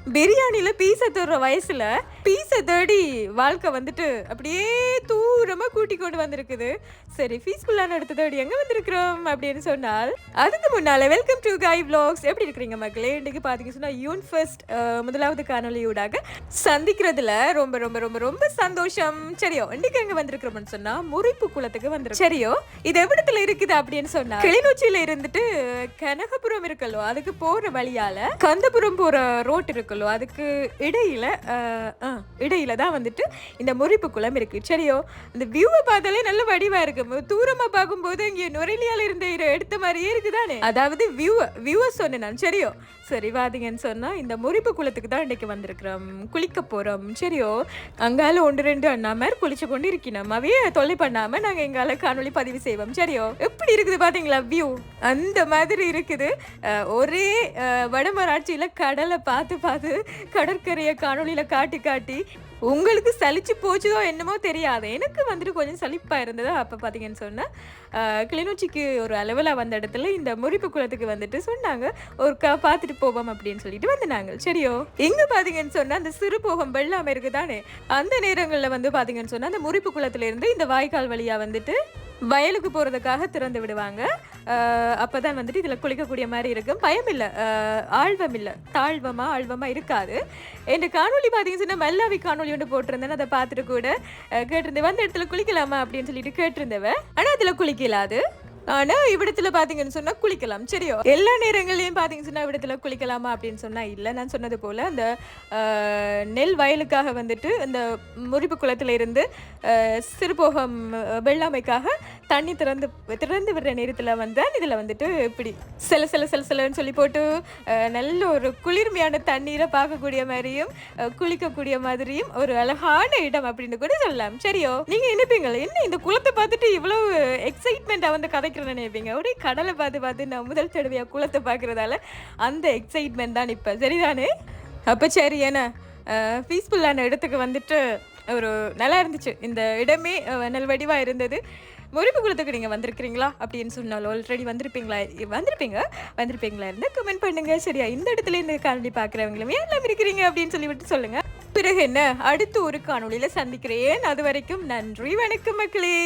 பிரியாணில பீஸ தேடுற வயசுல பீஸ தேடி வாழ்க்கை வந்துட்டு அப்படியே தூரமா கூட்டி கொண்டு வந்திருக்குது. சரி பீஸ்ஃபுல்லான இடத்த தேடி எங்க வந்திருக்கிறோம் அப்படின்னு சொன்னால், அதுக்கு முன்னால வெல்கம் டு கை விளாக்ஸ். எப்படி இருக்கிறீங்க மக்களே? இன்னைக்கு பாத்தீங்க சொன்னா யூன்ஃபெஸ்ட் முதலாவது காணொலியூடாக சந்திக்கிறதுல ரொம்ப ரொம்ப ரொம்ப ரொம்ப சந்தோஷம். சரியோ, இன்னைக்கு எங்க வந்திருக்கிறோம்னு சொன்னா முறிப்பு குளத்துக்கு வந்திருக்கோம். சரியோ, இது எவ்விடத்துல இருக்குது அப்படின்னு சொன்னா, கிளிநொச்சியில இருந்துட்டு கனகபுரம் இருக்கல்லோ, அதுக்கு போற வழியால கந்தபுரம் போற ரோட் இருக்கல்லோ, அதுக்கு இடையில தான் வந்துட்டு இந்த முறிப்பு குளம் இருக்கு. சரியோ, இந்த வியூவை பார்த்தாலே நல்ல வடிவா இருக்கு. தூரமா பார்க்கும்போது இங்க நுரைலியால இருந்த எடுத்த மாதிரியே இருக்குதானே. அதாவது வியூவை சொன்னேன் நான். சரியோ, சரி வாதிங்கன்னு சொன்னா இந்த முறிப்பு குளத்துக்கு தான் இன்னைக்கு வந்திருக்கிறோம், குளிக்க போறோம். சரியோ, அங்கால 1-2 அண்ணாமர் குளிச்சு கொண்டு இருக்கணும். அவையே தொல்லை பண்ணாம நாங்க எங்கால காணொலி பதிவு செய்வோம். சரியோ, எப்படி இருக்குது பாத்தீங்களா வியூ? அந்த மாதிரி இருக்குது. ஒரே வடமராட்சியில கடலை பார்த்து பார்த்து கடற்கரையை காணொலியில காட்டி காட்டி உங்களுக்கு சலிச்சு போச்சுதோ என்னமோ தெரியாது. எனக்கு வந்துட்டு கொஞ்சம் சலிப்பா இருந்தது. அப்ப பாத்தீங்கன்னு சொன்னா, கிளிநொச்சிக்கு ஒரு அளவில் வந்த இடத்துல இந்த முறிப்பு குளத்துக்கு வந்துட்டு சொன்னாங்க ஒரு பார்த்துட்டு போவோம் அப்படின்னு சொல்லிட்டு வந்தாங்க. சரியோ, எங்க பாத்தீங்கன்னு சொன்னா அந்த சிறு போகம் வெள்ளாம இருக்குதானே, அந்த நேரங்கள்ல வந்து பாத்தீங்கன்னு சொன்னா அந்த முறிப்பு குளத்துல இருந்து இந்த வாய்க்கால் வழியா வந்துட்டு வயலுக்கு போறதுக்காக திறந்து விடுவாங்க. அப்பதான் வந்துட்டு இதுல குளிக்கக்கூடிய மாதிரி இருக்கும். பயம் இல்லை, ஆழ்வம் இல்லை, ஆழ்வமா இருக்காது. என் காணொலி பார்த்தீங்கன்னு சொன்னா மல்லாவி காணொலி ஒன்று போட்டிருந்தேன். அதை பார்த்துட்டு கூட கேட்டிருந்தேன், வந்த இடத்துல குளிக்கலாமா அப்படின்னு சொல்லிட்டு கேட்டிருந்தவ. ஆனா அதுல குளிக்கலாது. ஆனா இவ்விடத்துல பாத்தீங்கன்னு சொன்னா குளிக்கலாம். சரியோ, எல்லா நேரங்களையும் பாத்தீங்கன்னு சொன்னா இவ்விடத்துல குளிக்கலாமா அப்படின்னு சொன்னா இல்ல. நான் சொன்னது போல அந்த நெல் வயலுக்காக வந்துட்டு இந்த முறிப்பு குளத்துல இருந்து சிறுபோகம் வெள்ளாமைக்காக தண்ணி திறந்து விடுற நேரத்துல வந்து இதுல வந்துட்டு இப்படி சிலன்னு சொல்லி போட்டு நல்ல ஒரு குளிர்மையான தண்ணீரை பார்க்கக்கூடிய மாதிரியும் குளிக்கக்கூடிய மாதிரியும் ஒரு அழகான இடம் அப்படின்னு கூட சொல்லலாம். சரியோ, நீங்க நினைப்பீங்களா என்ன இந்த குளத்தை பார்த்துட்டு இவ்வளவு எக்ஸைட்மெண்டா வந்து கதை நினைப்பீங்க. ஒரே கடலை பார்த்து நான் முதல் தடவையா குளத்தை பார்க்கறதால அந்த எக்ஸைட்மெண்ட் தான் இப்ப. சரிதானே? அப்ப சரி, ஏன்னா பீஸ்ஃபுல்லான இடத்துக்கு வந்துட்டு ஒரு நல்லா இருந்துச்சு. இந்த இடமே நல்வடிவா இருந்தது. முறிப்பு குளத்துக்கு நீங்க வந்திருக்கிறீங்களா அப்படின்னு சொன்னாலும் ஆல்ரெடி வந்திருப்பீங்களா இருந்தா கமெண்ட் பண்ணுங்க. சரியா, இந்த இடத்துல இந்த காணொலி பாக்குறவங்களுமே எல்லாம் இருக்கிறீங்க அப்படின்னு சொல்லிவிட்டு சொல்லுங்க. பிறகு என்ன, அடுத்து ஒரு காணொலியில சந்திக்கிறேன். அது வரைக்கும் நன்றி, வணக்கம் மக்களே.